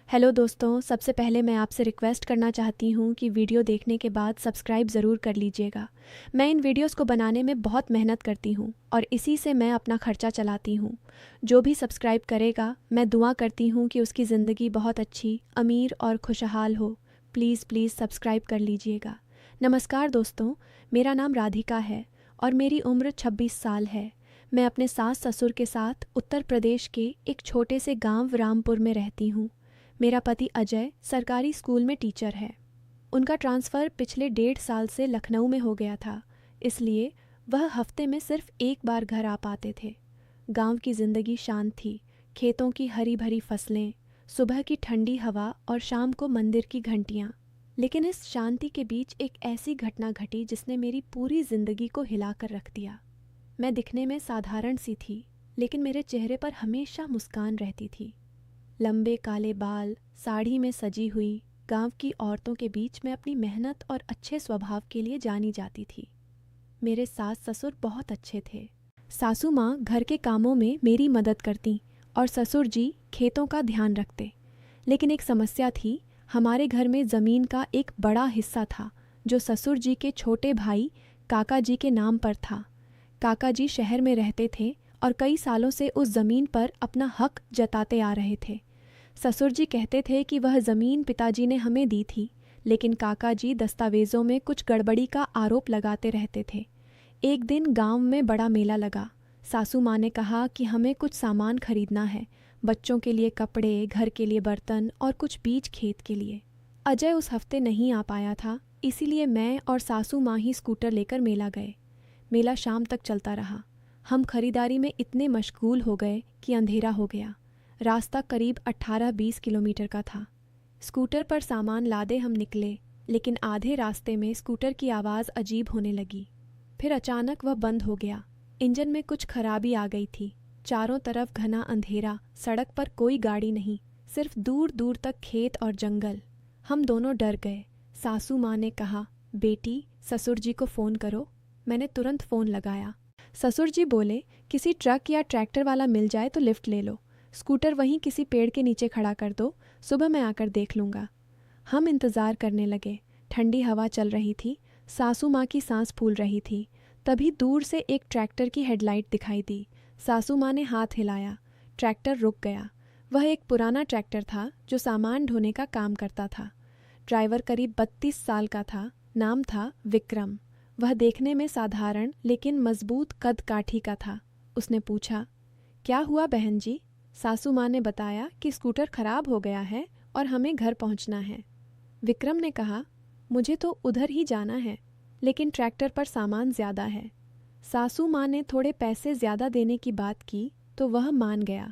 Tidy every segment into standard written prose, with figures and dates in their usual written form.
Hello दोस्तों, सबसे पहले मैं आपसे रिक्वेस्ट करना चाहती हूँ कि वीडियो देखने के बाद सब्सक्राइब ज़रूर कर लीजिएगा। मैं इन वीडियोस को बनाने में बहुत मेहनत करती हूँ और इसी से मैं अपना खर्चा चलाती हूँ। जो भी सब्सक्राइब करेगा, मैं दुआ करती हूँ कि उसकी ज़िंदगी बहुत अच्छी, अमीर और खुशहाल हो। प्लीज़ प्लीज़ सब्सक्राइब कर लीजिएगा। नमस्कार दोस्तों, मेरा नाम राधिका है और मेरी उम्र 26 साल है। मैं अपने सास ससुर के साथ उत्तर प्रदेश के एक छोटे से गाँव रामपुर में रहती हूँ। मेरा पति अजय सरकारी स्कूल में टीचर है। उनका ट्रांसफ़र पिछले 1.5 साल से लखनऊ में हो गया था, इसलिए वह हफ्ते में सिर्फ एक बार घर आ पाते थे। गांव की ज़िंदगी शांत थी, खेतों की हरी भरी फसलें, सुबह की ठंडी हवा और शाम को मंदिर की घंटियाँ। लेकिन इस शांति के बीच एक ऐसी घटना घटी जिसने मेरी पूरी ज़िंदगी को हिलाकर रख दिया। मैं दिखने में साधारण सी थी, लेकिन मेरे चेहरे पर हमेशा मुस्कान रहती थी। लंबे काले बाल, साड़ी में सजी हुई, गांव की औरतों के बीच में अपनी मेहनत और अच्छे स्वभाव के लिए जानी जाती थी। मेरे सास ससुर बहुत अच्छे थे। सासू माँ घर के कामों में मेरी मदद करती और ससुर जी खेतों का ध्यान रखते। लेकिन एक समस्या थी, हमारे घर में ज़मीन का एक बड़ा हिस्सा था जो ससुर जी के छोटे भाई काका जी के नाम पर था। काका जी शहर में रहते थे और कई सालों से उस ज़मीन पर अपना हक जताते आ रहे थे। ससुर जी कहते थे कि वह ज़मीन पिताजी ने हमें दी थी, लेकिन काका जी दस्तावेज़ों में कुछ गड़बड़ी का आरोप लगाते रहते थे। एक दिन गांव में बड़ा मेला लगा। सासू माँ ने कहा कि हमें कुछ सामान खरीदना है, बच्चों के लिए कपड़े, घर के लिए बर्तन और कुछ बीज खेत के लिए। अजय उस हफ्ते नहीं आ पाया था, इसीलिए मैं और सासू माँ ही स्कूटर लेकर मेला गए। मेला शाम तक चलता रहा। हम खरीदारी में इतने मशगूल हो गए कि अंधेरा हो गया। रास्ता करीब 18-20 किलोमीटर का था। स्कूटर पर सामान लादे हम निकले, लेकिन आधे रास्ते में स्कूटर की आवाज़ अजीब होने लगी। फिर अचानक वह बंद हो गया। इंजन में कुछ खराबी आ गई थी। चारों तरफ घना अंधेरा, सड़क पर कोई गाड़ी नहीं, सिर्फ दूर दूर तक खेत और जंगल। हम दोनों डर गए। सासू माँ ने कहा, बेटी ससुर जी को फ़ोन करो। मैंने तुरंत फ़ोन लगाया। ससुर जी बोले, किसी ट्रक या ट्रैक्टर वाला मिल जाए तो लिफ्ट ले लो। स्कूटर वहीं किसी पेड़ के नीचे खड़ा कर दो, सुबह मैं आकर देख लूँगा। हम इंतज़ार करने लगे। ठंडी हवा चल रही थी, सासू माँ की सांस फूल रही थी। तभी दूर से एक ट्रैक्टर की हेडलाइट दिखाई दी। सासू माँ ने हाथ हिलाया। ट्रैक्टर रुक गया। वह एक पुराना ट्रैक्टर था जो सामान ढोने का काम करता था। ड्राइवर करीब 32 साल का था। नाम था विक्रम। वह देखने में साधारण लेकिन मजबूत कद काठी का था। उसने पूछा, क्या हुआ बहन जी? सासू माँ ने बताया कि स्कूटर खराब हो गया है और हमें घर पहुँचना है। विक्रम ने कहा, मुझे तो उधर ही जाना है, लेकिन ट्रैक्टर पर सामान ज़्यादा है। सासू माँ ने थोड़े पैसे ज़्यादा देने की बात की तो वह मान गया।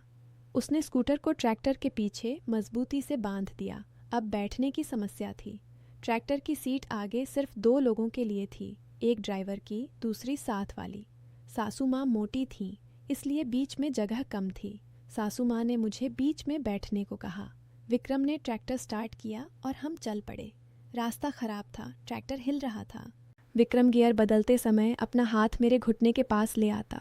उसने स्कूटर को ट्रैक्टर के पीछे मजबूती से बांध दिया। अब बैठने की समस्या थी। ट्रैक्टर की सीट आगे सिर्फ 2 लोगों के लिए थी, एक ड्राइवर की, दूसरी साथ वाली। सासू माँ मोटी थीं, इसलिए बीच में जगह कम थी। सासू माँ ने मुझे बीच में बैठने को कहा। विक्रम ने ट्रैक्टर स्टार्ट किया और हम चल पड़े। रास्ता खराब था, ट्रैक्टर हिल रहा था। विक्रम गियर बदलते समय अपना हाथ मेरे घुटने के पास ले आता।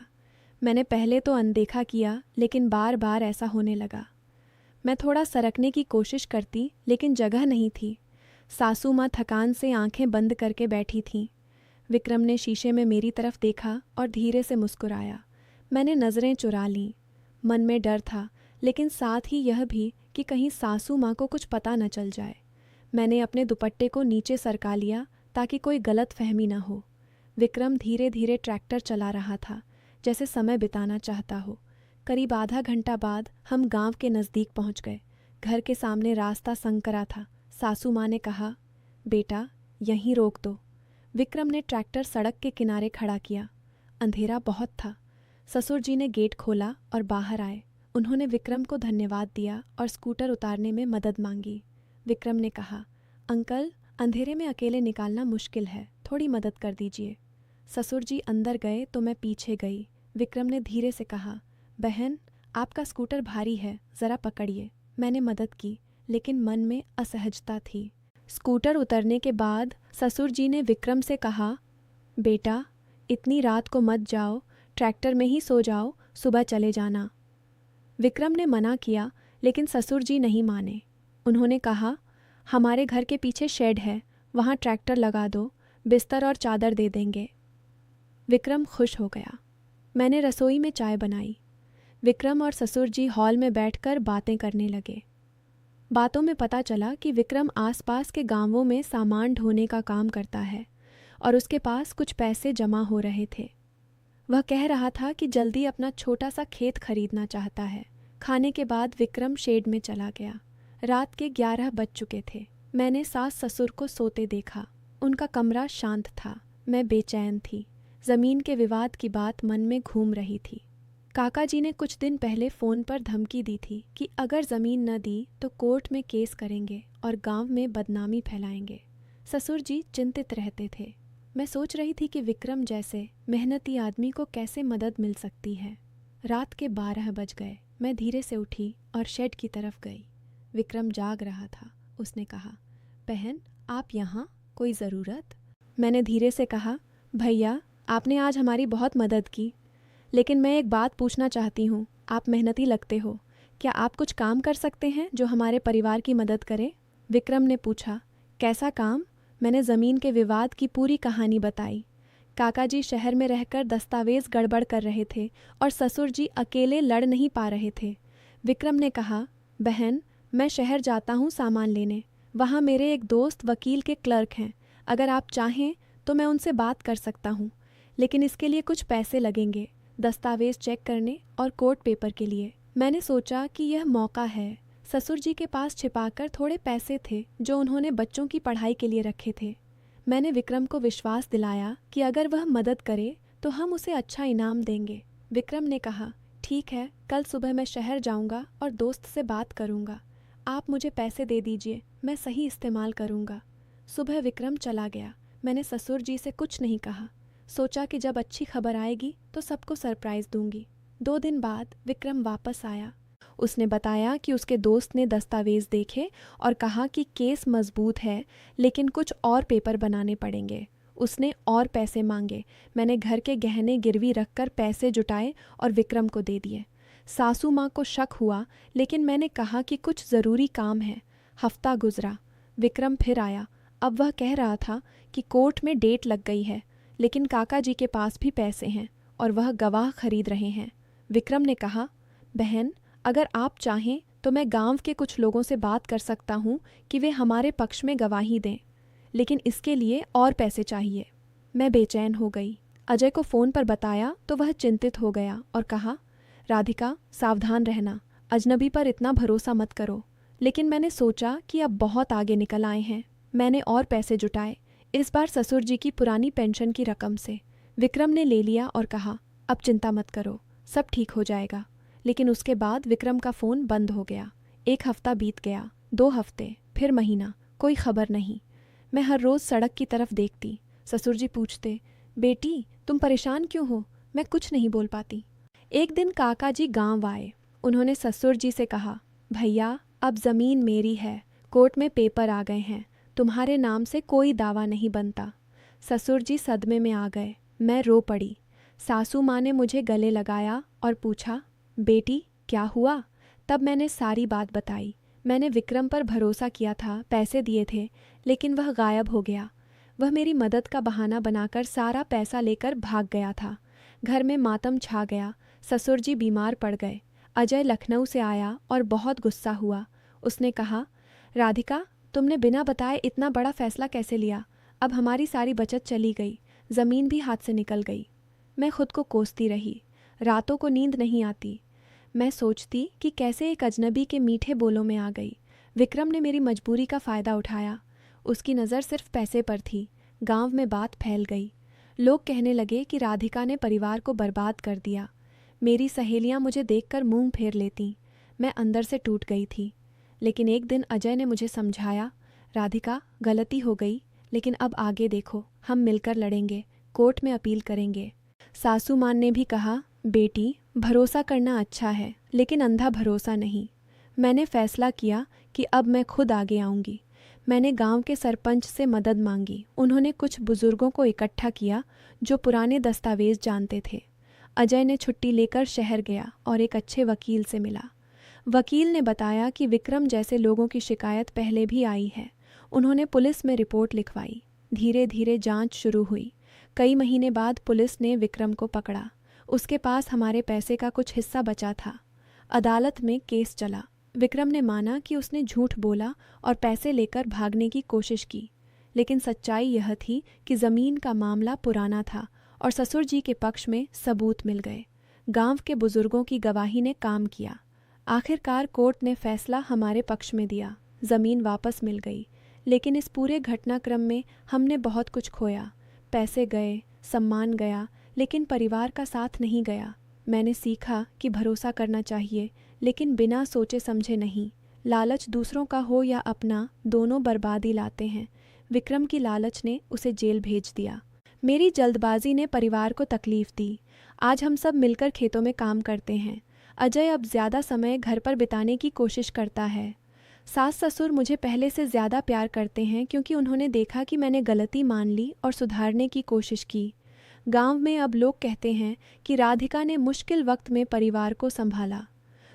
मैंने पहले तो अनदेखा किया, लेकिन बार बार ऐसा होने लगा। मैं थोड़ा सरकने की कोशिश करती, लेकिन जगह नहीं थी। सासू माँ थकान से आंखें बंद करके बैठी थीं। विक्रम ने शीशे में मेरी तरफ देखा और धीरे से मुस्कुराया। मैंने नज़रें चुरा लीं। मन में डर था, लेकिन साथ ही यह भी कि कहीं सासू माँ को कुछ पता न चल जाए। मैंने अपने दुपट्टे को नीचे सरका लिया ताकि कोई गलत फहमी न हो। विक्रम धीरे धीरे ट्रैक्टर चला रहा था, जैसे समय बिताना चाहता हो। करीब आधा घंटा बाद हम गांव के नज़दीक पहुंच गए। घर के सामने रास्ता संकरा था। सासू माँ ने कहा, बेटा यहीं रोक दो। विक्रम ने ट्रैक्टर सड़क के किनारे खड़ा किया। अंधेरा बहुत था। ससुर जी ने गेट खोला और बाहर आए। उन्होंने विक्रम को धन्यवाद दिया और स्कूटर उतारने में मदद मांगी। विक्रम ने कहा, अंकल अंधेरे में अकेले निकालना मुश्किल है, थोड़ी मदद कर दीजिए। ससुर जी अंदर गए तो मैं पीछे गई। विक्रम ने धीरे से कहा, बहन आपका स्कूटर भारी है, ज़रा पकड़िए। मैंने मदद की, लेकिन मन में असहजता थी। स्कूटर उतरने के बाद ससुर जी ने विक्रम से कहा, बेटा इतनी रात को मत जाओ, ट्रैक्टर में ही सो जाओ, सुबह चले जाना। विक्रम ने मना किया, लेकिन ससुर जी नहीं माने। उन्होंने कहा, हमारे घर के पीछे शेड है, वहाँ ट्रैक्टर लगा दो, बिस्तर और चादर दे देंगे। विक्रम खुश हो गया। मैंने रसोई में चाय बनाई। विक्रम और ससुर जी हॉल में बैठकर बातें करने लगे। बातों में पता चला कि विक्रम आसपास के गांवों में सामान ढोने का काम करता है और उसके पास कुछ पैसे जमा हो रहे थे। वह कह रहा था कि जल्दी अपना छोटा सा खेत खरीदना चाहता है। खाने के बाद विक्रम शेड में चला गया। रात के 11 बज चुके थे। मैंने सास ससुर को सोते देखा। उनका कमरा शांत था। मैं बेचैन थी। ज़मीन के विवाद की बात मन में घूम रही थी। काका जी ने कुछ दिन पहले फ़ोन पर धमकी दी थी कि अगर ज़मीन न दी तो कोर्ट में केस करेंगे और गांव में बदनामी फैलाएंगे। ससुर जी चिंतित रहते थे। मैं सोच रही थी कि विक्रम जैसे मेहनती आदमी को कैसे मदद मिल सकती है। रात के 12 बज गए। मैं धीरे से उठी और शेड की तरफ गई। विक्रम जाग रहा था। उसने कहा, बहन आप यहाँ, कोई ज़रूरत? मैंने धीरे से कहा, भैया आपने आज हमारी बहुत मदद की, लेकिन मैं एक बात पूछना चाहती हूँ। आप मेहनती लगते हो, क्या आप कुछ काम कर सकते हैं जो हमारे परिवार की मदद करे? विक्रम ने पूछा, कैसा काम? मैंने ज़मीन के विवाद की पूरी कहानी बताई। काका जी शहर में रहकर दस्तावेज गड़बड़ कर रहे थे और ससुर जी अकेले लड़ नहीं पा रहे थे। विक्रम ने कहा, बहन मैं शहर जाता हूँ सामान लेने। वहाँ मेरे एक दोस्त वकील के क्लर्क हैं। अगर आप चाहें तो मैं उनसे बात कर सकता हूँ, लेकिन इसके लिए कुछ पैसे लगेंगे, दस्तावेज चेक करने और कोर्ट पेपर के लिए। मैंने सोचा कि यह मौका है। ससुर जी के पास छिपाकर थोड़े पैसे थे जो उन्होंने बच्चों की पढ़ाई के लिए रखे थे। मैंने विक्रम को विश्वास दिलाया कि अगर वह मदद करे तो हम उसे अच्छा इनाम देंगे। विक्रम ने कहा, ठीक है, कल सुबह मैं शहर जाऊंगा और दोस्त से बात करूंगा। आप मुझे पैसे दे दीजिए, मैं सही इस्तेमाल करूंगा। सुबह विक्रम चला गया। मैंने ससुर जी से कुछ नहीं कहा। सोचा कि जब अच्छी खबर आएगी तो सबको सरप्राइज़ दूंगी। 2 दिन बाद विक्रम वापस आया। उसने बताया कि उसके दोस्त ने दस्तावेज देखे और कहा कि केस मजबूत है, लेकिन कुछ और पेपर बनाने पड़ेंगे। उसने और पैसे मांगे। मैंने घर के गहने गिरवी रखकर पैसे जुटाए और विक्रम को दे दिए। सासू माँ को शक हुआ, लेकिन मैंने कहा कि कुछ ज़रूरी काम है। हफ्ता गुजरा। विक्रम फिर आया। अब वह कह रहा था कि कोर्ट में डेट लग गई है, लेकिन काका जी के पास भी पैसे हैं और वह गवाह खरीद रहे हैं। विक्रम ने कहा, बहन अगर आप चाहें तो मैं गांव के कुछ लोगों से बात कर सकता हूं कि वे हमारे पक्ष में गवाही दें, लेकिन इसके लिए और पैसे चाहिए। मैं बेचैन हो गई। अजय को फ़ोन पर बताया तो वह चिंतित हो गया और कहा, राधिका सावधान रहना, अजनबी पर इतना भरोसा मत करो। लेकिन मैंने सोचा कि अब बहुत आगे निकल आए हैं। मैंने और पैसे जुटाए, इस बार ससुर जी की पुरानी पेंशन की रकम से। विक्रम ने ले लिया और कहा, अब चिंता मत करो, सब ठीक हो जाएगा। लेकिन उसके बाद विक्रम का फ़ोन बंद हो गया। 1 हफ्ता बीत गया, 2 हफ्ते, फिर महीना, कोई खबर नहीं। मैं हर रोज़ सड़क की तरफ देखती। ससुर जी पूछते, बेटी तुम परेशान क्यों हो? मैं कुछ नहीं बोल पाती। एक दिन काका जी गांव आए। उन्होंने ससुर जी से कहा, भैया अब ज़मीन मेरी है, कोर्ट में पेपर आ गए हैं, तुम्हारे नाम से कोई दावा नहीं बनता। ससुर जी सदमे में आ गए। मैं रो पड़ी। सासू माँ ने मुझे गले लगाया और पूछा, बेटी क्या हुआ? तब मैंने सारी बात बताई। मैंने विक्रम पर भरोसा किया था, पैसे दिए थे, लेकिन वह गायब हो गया। वह मेरी मदद का बहाना बनाकर सारा पैसा लेकर भाग गया था। घर में मातम छा गया। ससुर जी बीमार पड़ गए। अजय लखनऊ से आया और बहुत गुस्सा हुआ। उसने कहा, राधिका तुमने बिना बताए इतना बड़ा फैसला कैसे लिया? अब हमारी सारी बचत चली गई, ज़मीन भी हाथ से निकल गई। मैं खुद को कोसती रही। रातों को नींद नहीं आती। मैं सोचती कि कैसे एक अजनबी के मीठे बोलों में आ गई। विक्रम ने मेरी मजबूरी का फ़ायदा उठाया। उसकी नज़र सिर्फ पैसे पर थी। गांव में बात फैल गई। लोग कहने लगे कि राधिका ने परिवार को बर्बाद कर दिया। मेरी सहेलियां मुझे देखकर मुंह फेर लेतीं। मैं अंदर से टूट गई थी। लेकिन एक दिन अजय ने मुझे समझाया, राधिका गलती हो गई, लेकिन अब आगे देखो, हम मिलकर लड़ेंगे, कोर्ट में अपील करेंगे। सासू माँ ने भी कहा, बेटी भरोसा करना अच्छा है, लेकिन अंधा भरोसा नहीं। मैंने फैसला किया कि अब मैं खुद आगे आऊँगी। मैंने गांव के सरपंच से मदद मांगी। उन्होंने कुछ बुजुर्गों को इकट्ठा किया जो पुराने दस्तावेज जानते थे। अजय ने छुट्टी लेकर शहर गया और एक अच्छे वकील से मिला। वकील ने बताया कि विक्रम जैसे लोगों की शिकायत पहले भी आई है। उन्होंने पुलिस में रिपोर्ट लिखवाई। धीरे धीरे जांच शुरू हुई। कई महीने बाद पुलिस ने विक्रम को पकड़ा। उसके पास हमारे पैसे का कुछ हिस्सा बचा था। अदालत में केस चला। विक्रम ने माना कि उसने झूठ बोला और पैसे लेकर भागने की कोशिश की, लेकिन सच्चाई यह थी कि ज़मीन का मामला पुराना था और ससुर जी के पक्ष में सबूत मिल गए। गांव के बुजुर्गों की गवाही ने काम किया। आखिरकार कोर्ट ने फैसला हमारे पक्ष में दिया। ज़मीन वापस मिल गई, लेकिन इस पूरे घटनाक्रम में हमने बहुत कुछ खोया। पैसे गए, सम्मान गया, लेकिन परिवार का साथ नहीं गया। मैंने सीखा कि भरोसा करना चाहिए, लेकिन बिना सोचे समझे नहीं। लालच दूसरों का हो या अपना, दोनों बर्बादी लाते हैं। विक्रम की लालच ने उसे जेल भेज दिया। मेरी जल्दबाजी ने परिवार को तकलीफ दी। आज हम सब मिलकर खेतों में काम करते हैं। अजय अब ज़्यादा समय घर पर बिताने की कोशिश करता है। सास ससुर मुझे पहले से ज़्यादा प्यार करते हैं क्योंकि उन्होंने देखा कि मैंने गलती मान ली और सुधारने की कोशिश की। गांव में अब लोग कहते हैं कि राधिका ने मुश्किल वक्त में परिवार को संभाला।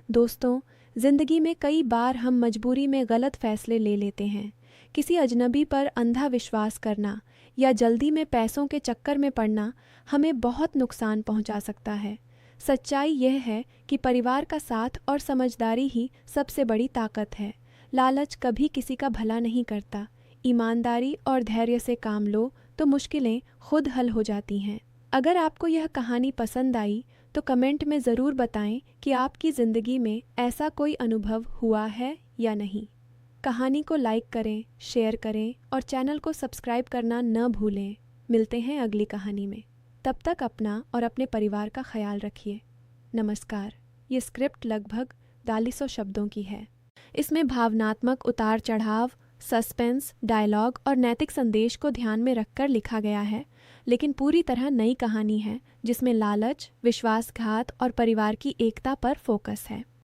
दोस्तों, ज़िंदगी में कई बार हम मजबूरी में गलत फैसले ले लेते हैं। किसी अजनबी पर अंधा विश्वास करना या जल्दी में पैसों के चक्कर में पड़ना हमें बहुत नुकसान पहुंचा सकता है। सच्चाई यह है कि परिवार का साथ और समझदारी ही सबसे बड़ी ताकत है। लालच कभी किसी का भला नहीं करता। ईमानदारी और धैर्य से काम लो तो मुश्किलें खुद हल हो जाती हैं। अगर आपको यह कहानी पसंद आई तो कमेंट में ज़रूर बताएं कि आपकी ज़िंदगी में ऐसा कोई अनुभव हुआ है या नहीं। कहानी को लाइक करें, शेयर करें और चैनल को सब्सक्राइब करना न भूलें। मिलते हैं अगली कहानी में। तब तक अपना और अपने परिवार का ख्याल रखिए। नमस्कार। ये स्क्रिप्ट लगभग 4200 शब्दों की है। इसमें भावनात्मक उतार चढ़ाव, सस्पेंस, डायलॉग और नैतिक संदेश को ध्यान में रखकर लिखा गया है, लेकिन पूरी तरह नई कहानी है जिसमें लालच, विश्वासघात और परिवार की एकता पर फोकस है।